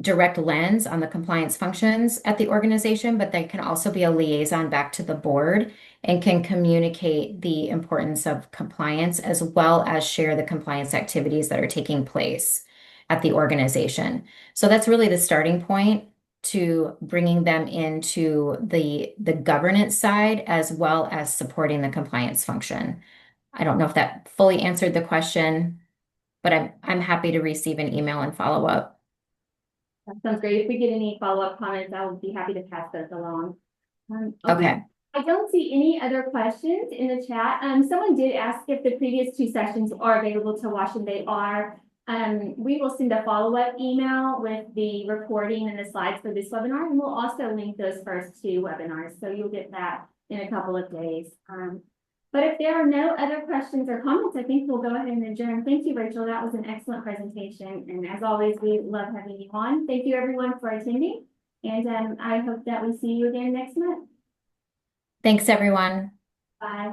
direct lens on the compliance functions at the organization, but they can also be a liaison back to the board and can communicate the importance of compliance as well as share the compliance activities that are taking place at the organization. So that's really the starting point to bringing them into the governance side as well as supporting the compliance function. I don't know if that fully answered the question, but I'm happy to receive an email and follow up. That sounds great. If we get any follow-up comments, I would be happy to pass those along. Okay. I don't see any other questions in the chat. Someone did ask if the previous two sessions are available to watch, and they are. We will send a follow-up email with the recording and the slides for this webinar, and we'll also link those first two webinars, so you'll get that in a couple of days. But if there are no other questions or comments, I think we'll go ahead and adjourn. Thank you, Rachel. That was an excellent presentation. And as always, we love having you on. Thank you, everyone, for attending. And I hope that we see you again next month. Thanks, everyone. Bye.